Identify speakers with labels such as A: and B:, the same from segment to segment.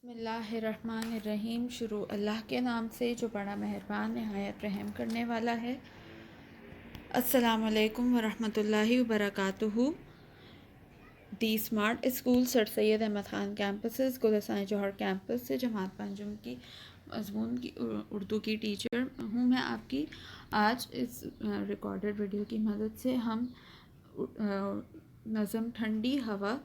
A: بسم اللہ الرحمن الرحیم۔ شروع اللہ کے نام سے جو بڑا مہربان نہایت رحم کرنے والا ہے۔ السلام علیکم ورحمۃ اللہ وبرکاتہ۔ دی اسمارٹ اسکول سر سید احمد خان کیمپسز گلستان جوہر کیمپس سے جماعت پنجم کی مضمون کی اردو کی ٹیچر ہوں میں آپ کی۔ آج اس ریکارڈڈ ویڈیو کی مدد سے ہم نظم ٹھنڈی ہوا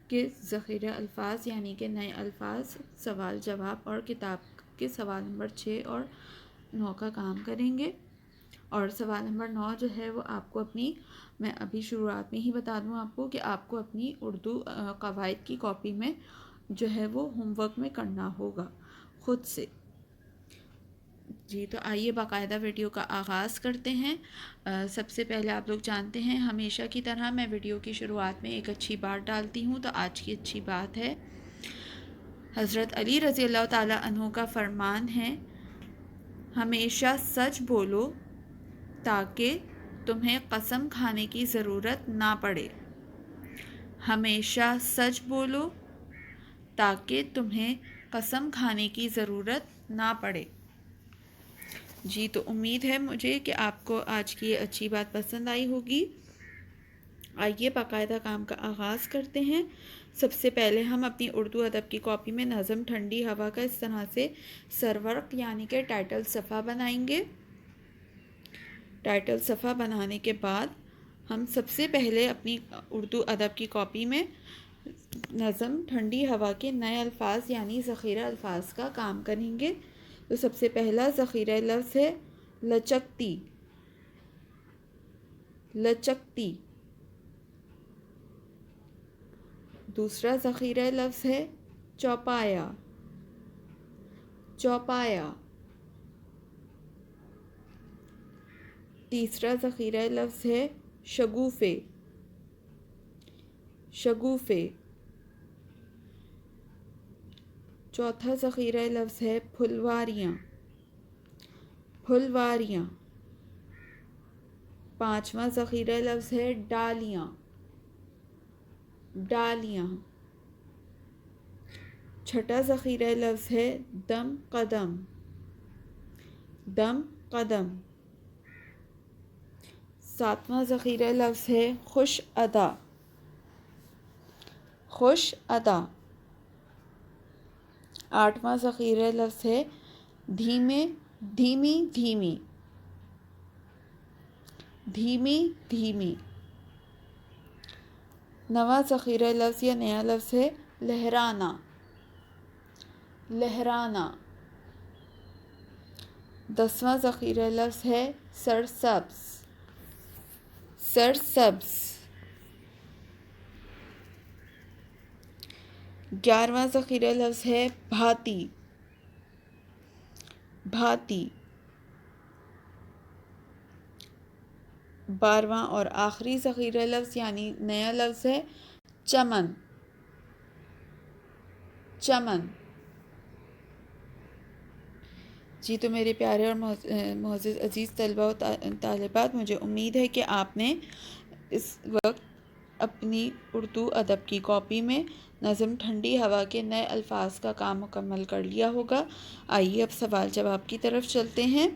A: کے ذخیرہ الفاظ یعنی کہ نئے الفاظ، سوال جواب اور کتاب کے سوال نمبر 6 اور 9 کا کام کریں گے۔ اور سوال نمبر 9 جو ہے وہ آپ کو میں ابھی شروعات میں ہی بتا دوں آپ کو کہ آپ کو اپنی اردو قواعد کی کاپی میں جو ہے وہ ہوم ورک میں کرنا ہوگا خود سے۔ جی تو آئیے باقاعدہ ویڈیو کا آغاز کرتے ہیں۔ سب سے پہلے آپ لوگ جانتے ہیں ہمیشہ کی طرح میں ویڈیو کی شروعات میں ایک اچھی بات ڈالتی ہوں، تو آج کی اچھی بات ہے حضرت علی رضی اللہ تعالیٰ عنہ کا فرمان ہے، ہمیشہ سچ بولو تاکہ تمہیں قسم کھانے کی ضرورت نہ پڑے۔ ہمیشہ سچ بولو تاکہ تمہیں قسم کھانے کی ضرورت نہ پڑے۔ جی تو امید ہے مجھے کہ آپ کو آج کی یہ اچھی بات پسند آئی ہوگی۔ آئیے باقاعدہ کام کا آغاز کرتے ہیں۔ سب سے پہلے ہم اپنی اردو ادب کی کاپی میں نظم ٹھنڈی ہوا کا اس طرح سے سرورق یعنی کہ ٹائٹل صفحہ بنائیں گے۔ ٹائٹل صفحہ بنانے کے بعد ہم سب سے پہلے اپنی اردو ادب کی کاپی میں نظم ٹھنڈی ہوا کے نئے الفاظ یعنی ذخیرہ الفاظ کا کام کریں گے۔ تو سب سے پہلا ذخیرہ لفظ ہے لچکتی۔ لچکتی۔ دوسرا ذخیرہ لفظ ہے چوپایا۔ چوپایا۔ تیسرا ذخیرہ لفظ ہے شگوفے۔ شگوفے۔ چوتھا ذخیرہ لفظ ہے پھلواریاں۔ پھلواریاں۔ پانچواں ذخیرہ لفظ ہے ڈالیاں۔ ڈالیاں۔ چھٹا ذخیرہ لفظ ہے دم قدم۔ دم قدم۔ ساتواں ذخیرہ لفظ ہے خوش ادا۔ خوش ادا۔ آٹھواں ذخیرہ لفظ ہے دھیمے دھیمی دھیمی۔ دھیمی دھیمی۔ نواں ذخیرہ لفظ یا نیا لفظ ہے لہرانا۔ لہرانا۔ دسواں ذخیرہ لفظ ہے سرسبز۔ سرسبز۔ 11واں ذخیرہ لفظ ہے بھاتی۔ بھاتی۔ 12واں اور آخری ذخیرہ لفظ یعنی نیا لفظ ہے چمن۔ چمن۔ جی تو میرے پیارے اور معزز عزیز طلبہ و طالبات، مجھے امید ہے کہ آپ نے اس وقت اپنی اردو ادب کی کاپی میں نظم ٹھنڈی ہوا کے نئے الفاظ کا کام مکمل کر لیا ہوگا۔ آئیے اب سوال جواب کی طرف چلتے ہیں۔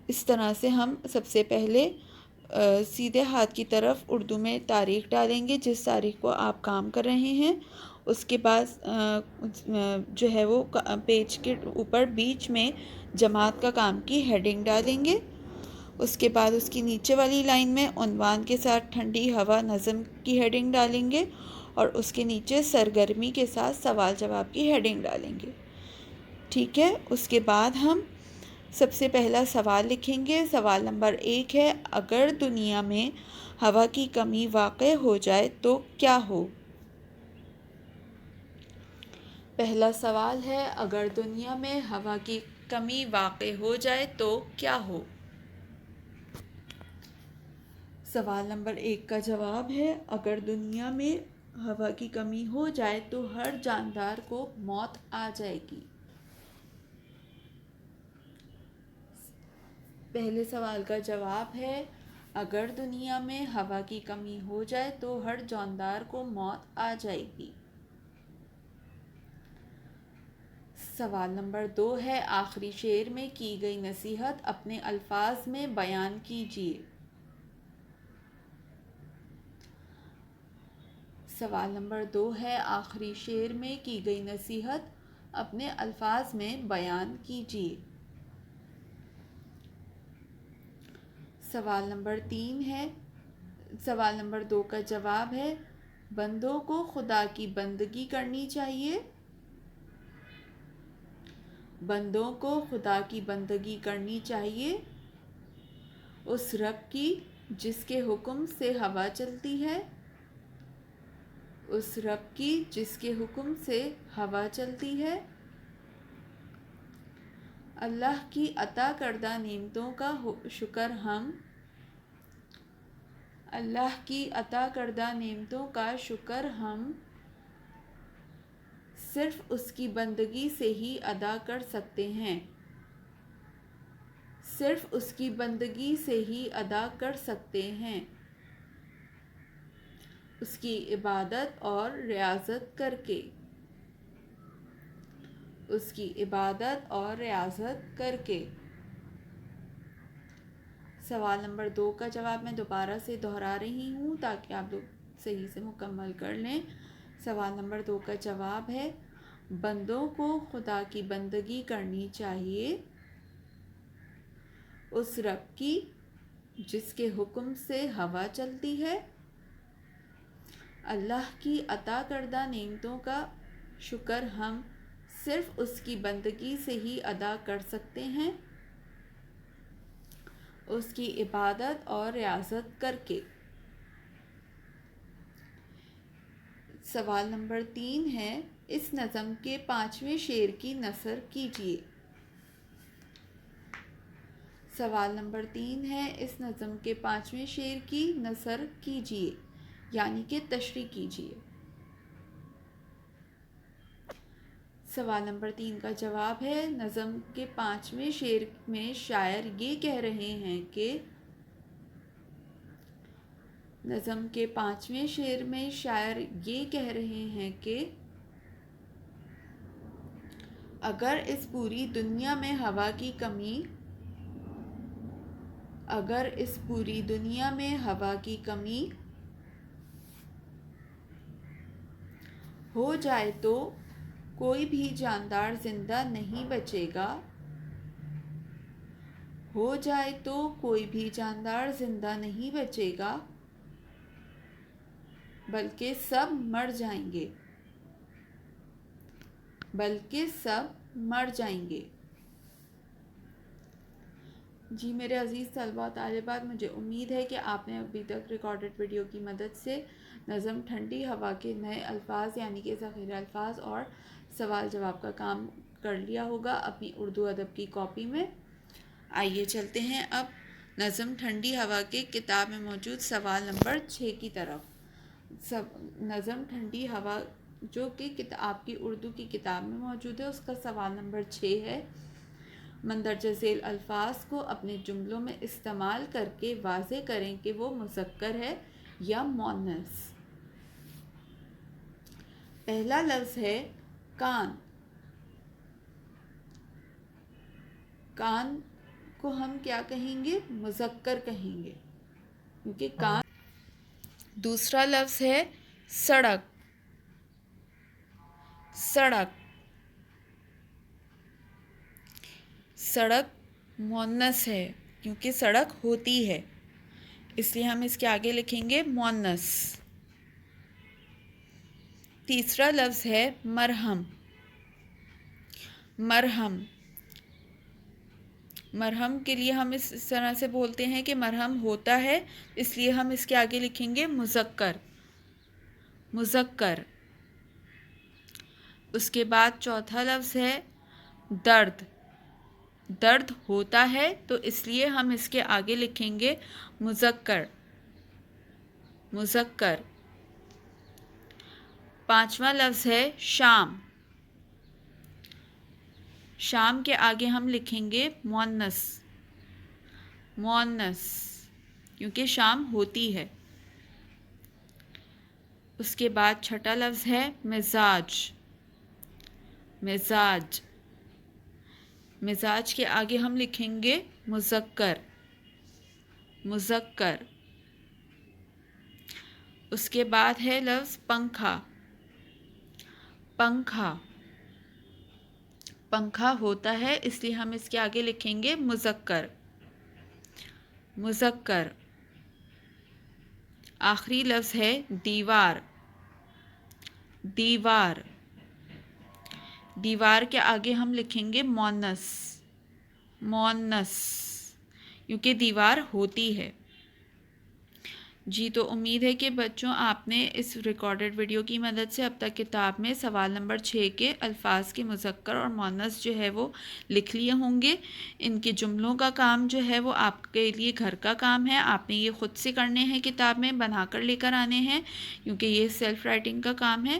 A: اس طرح سے ہم سب سے پہلے سیدھے ہاتھ کی طرف اردو میں تاریخ ڈالیں گے جس تاریخ کو آپ کام کر رہے ہیں۔ اس کے بعد جو ہے وہ پیج کے اوپر بیچ میں جماعت کا کام کی ہیڈنگ ڈالیں گے۔ اس کے بعد اس کی نیچے والی لائن میں عنوان کے ساتھ ٹھنڈی ہوا نظم کی ہیڈنگ ڈالیں گے اور اس کے نیچے سرگرمی کے ساتھ سوال جواب کی ہیڈنگ ڈالیں گے۔ ٹھیک ہے، اس کے بعد ہم سب سے پہلا سوال لکھیں گے۔ سوال نمبر 1 ہے، اگر دنیا میں ہوا کی کمی واقع ہو جائے تو کیا ہو؟ پہلا سوال ہے، اگر دنیا میں ہوا کی کمی واقع ہو جائے تو کیا ہو؟ سوال نمبر 1 کا جواب ہے، اگر دنیا میں ہوا کی کمی ہو جائے تو ہر جاندار کو موت آ جائے گی۔ پہلے سوال کا جواب ہے، اگر دنیا میں ہوا کی کمی ہو جائے تو ہر جاندار کو موت آ جائے گی۔ سوال نمبر 2 ہے آخری شعر میں کی گئی نصیحت اپنے الفاظ میں بیان کیجیے۔ سوال نمبر 2 ہے آخری شعر میں کی گئی نصیحت اپنے الفاظ میں بیان کیجیے۔ سوال نمبر 3 ہے، سوال نمبر 2 کا جواب ہے بندوں کو خدا کی بندگی کرنی چاہیے۔ بندوں کو خدا کی بندگی کرنی چاہیے اس رب کی جس کے حکم سے ہوا چلتی ہے، اس رب کی جس کے حکم سے ہوا چلتی ہے۔ اللہ کی عطا کردہ نعمتوں کا شکر ہم، اللہ کی عطا کردہ نعمتوں کا شکر ہم صرف اس کی بندگی سے ہی ادا کر سکتے ہیں، صرف اس کی بندگی سے ہی ادا کر سکتے ہیں، اس کی عبادت اور ریاضت کر کے، اس کی عبادت اور ریاضت کر کے۔ سوال نمبر 2 کا جواب میں دوبارہ سے دہرا رہی ہوں تاکہ آپ لوگ صحیح سے مکمل کر لیں۔ سوال نمبر 2 کا جواب ہے بندوں کو خدا کی بندگی کرنی چاہیے اس رب کی جس کے حکم سے ہوا چلتی ہے، اللہ کی عطا کردہ نعمتوں کا شکر ہم صرف اس کی بندگی سے ہی ادا کر سکتے ہیں، اس کی عبادت اور ریاضت کر کے۔ سوال نمبر 3 ہے اس نظم کے 5ویں شعر کی نثر کیجیے۔ سوال نمبر 3 ہے اس نظم کے 5ویں شعر کی نثر کیجیے یعنی کہ تشریح کیجیے۔ سوال نمبر 3 کا جواب ہے نظم کے 5ویں شعر میں شاعر یہ کہہ رہے ہیں کہ، نظم کے 5ویں شعر میں شاعر یہ کہہ رہے ہیں کہ اگر اس پوری دنیا میں ہوا کی کمی، اگر اس پوری دنیا میں ہوا کی کمی ہو جائے تو کوئی بھی جاندار زندہ نہیں بچے گا، ہو جائے تو کوئی بھی جاندار زندہ نہیں بچے گا بلکہ سب مر جائیں گے، بلکہ سب مر جائیں گے۔ جی میرے عزیز طلباء و طالبات، مجھے امید ہے کہ آپ نے ابھی تک ریکارڈڈ ویڈیو کی مدد سے نظم ٹھنڈی ہوا کے نئے الفاظ یعنی کہ ذخیرہ الفاظ اور سوال جواب کا کام کر لیا ہوگا اپنی اردو ادب کی کاپی میں۔ آئیے چلتے ہیں اب نظم ٹھنڈی ہوا کے کتاب میں موجود سوال نمبر 6 کی طرف۔ نظم ٹھنڈی ہوا جو کہ آپ کی اردو کی کتاب میں موجود ہے اس کا سوال نمبر 6 ہے، مندرجہ ذیل الفاظ کو اپنے جملوں میں استعمال کر کے واضح کریں کہ وہ مذکر ہے یا مؤنث۔ پہلا لفظ ہے کان۔ کان کو ہم کیا کہیں گے؟ مذکر کہیں گے کیونکہ کان۔ دوسرا لفظ ہے سڑک۔ سڑک، سڑک مؤنث ہے کیونکہ سڑک ہوتی ہے اس لیے ہم اس کے آگے لکھیں گے مؤنث۔ تیسرا لفظ ہے مرہم۔ مرہم، مرہم کے لیے ہم اس طرح سے بولتے ہیں کہ مرہم ہوتا ہے اس لیے ہم اس کے آگے لکھیں گے مذکر۔ مذکر۔ اس کے بعد چوتھا لفظ ہے درد۔ درد ہوتا ہے تو اس لیے ہم اس کے آگے لکھیں گے مذکر۔ مذکر۔ پانچواں لفظ ہے شام۔ شام کے آگے ہم لکھیں گے مؤنث۔ مؤنث کیونکہ شام ہوتی ہے۔ اس کے بعد چھٹا لفظ ہے مزاج۔ مزاج۔ مزاج کے آگے ہم لکھیں گے مذکر، مذکر۔ اس کے بعد ہے لفظ پنکھا، پنکھا، پنکھا ہوتا ہے اس لیے ہم اس کے آگے لکھیں گے مذکر، مذکر۔ آخری لفظ ہے دیوار، دیوار، دیوار کے آگے ہم لکھیں گے مؤنث، مؤنث، کیونکہ دیوار ہوتی ہے۔ جی تو امید ہے کہ بچوں آپ نے اس ریکارڈڈ ویڈیو کی مدد سے اب تک کتاب میں سوال نمبر 6 کے الفاظ کے مذکر اور مؤنث جو ہے وہ لکھ لیے ہوں گے۔ ان کے جملوں کا کام جو ہے وہ آپ کے لیے گھر کا کام ہے، آپ نے یہ خود سے کرنے ہیں، کتاب میں بنا کر لے کر آنے ہیں، کیونکہ یہ سیلف رائٹنگ کا کام ہے۔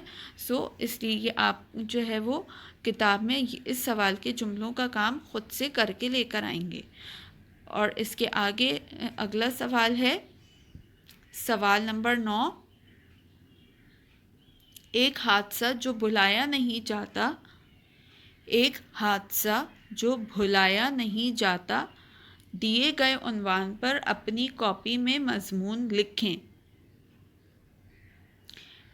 A: اس لیے یہ آپ جو ہے وہ کتاب میں اس سوال کے جملوں کا کام خود سے کر کے لے کر آئیں گے۔ اور اس کے آگے اگلا سوال ہے سوال نمبر 9۔ ایک حادثہ جو بھلایا نہیں جاتا، ایک حادثہ جو بھلایا نہیں جاتا، دیے گئے عنوان پر اپنی کاپی میں مضمون لکھیں۔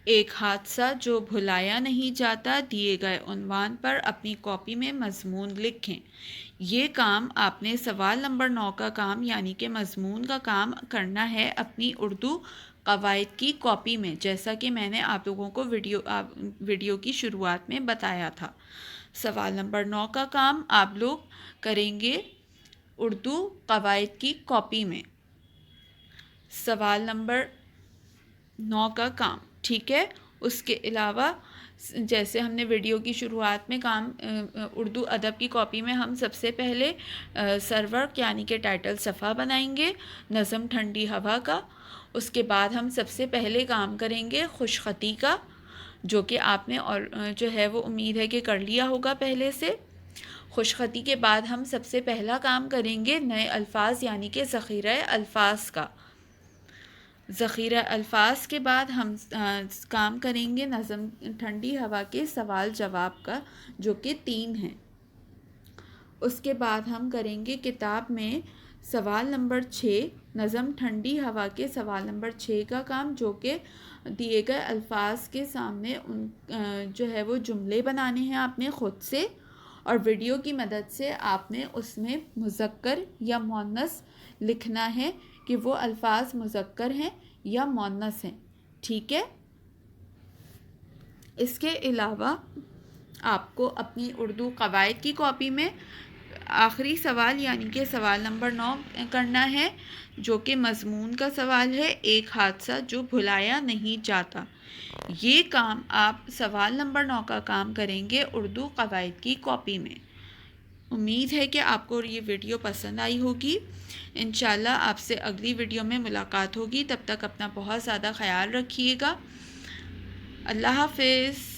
A: ایک حادثہ جو بھلایا نہیں جاتا، دیے گئے عنوان پر اپنی کاپی میں مضمون لکھیں۔ یہ کام آپ نے سوال نمبر 9 کا کام یعنی کہ مضمون کا کام کرنا ہے اپنی اردو قواعد کی کاپی میں، جیسا کہ میں نے آپ لوگوں کو ویڈیو کی شروعات میں بتایا تھا۔ سوال نمبر 9 کا کام آپ لوگ کریں گے اردو قواعد کی کاپی میں، سوال نمبر 9 کا کام، ٹھیک ہے۔ اس کے علاوہ جیسے ہم نے ویڈیو کی شروعات میں کام اردو ادب کی کاپی میں ہم سب سے پہلے سرورق یعنی کہ ٹائٹل صفحہ بنائیں گے نظم ٹھنڈی ہوا کا۔ اس کے بعد ہم سب سے پہلے کام کریں گے خوش خطی کا، جو کہ آپ نے اور جو ہے وہ امید ہے کہ کر لیا ہوگا پہلے سے۔ خوش خطی کے بعد ہم سب سے پہلا کام کریں گے نئے الفاظ یعنی کہ ذخیرہ الفاظ کا۔ ذخیرہ الفاظ کے بعد ہم کام کریں گے نظم ٹھنڈی ہوا کے سوال جواب کا، جو کہ 3 ہیں۔ اس کے بعد ہم کریں گے کتاب میں سوال نمبر 6 نظم ٹھنڈی ہوا کے سوال نمبر 6 کا کام، جو کہ دیے گئے الفاظ کے سامنے جو ہے وہ جملے بنانے ہیں آپ نے خود سے، اور ویڈیو کی مدد سے آپ نے اس میں مذکر یا مؤنث لکھنا ہے کہ وہ الفاظ مذکر ہیں یا مؤنث ہیں، ٹھیک ہے۔ اس کے علاوہ آپ کو اپنی اردو قواعد کی کاپی میں آخری سوال یعنی کہ سوال نمبر 9 کرنا ہے، جو کہ مضمون کا سوال ہے، ایک حادثہ جو بھلایا نہیں جاتا۔ یہ کام آپ سوال نمبر 9 کا کام کریں گے اردو قواعد کی کاپی میں۔ امید ہے کہ آپ کو یہ ویڈیو پسند آئی ہوگی۔ انشاءاللہ آپ سے اگلی ویڈیو میں ملاقات ہوگی، تب تک اپنا بہت زیادہ خیال رکھیے گا۔ اللہ حافظ۔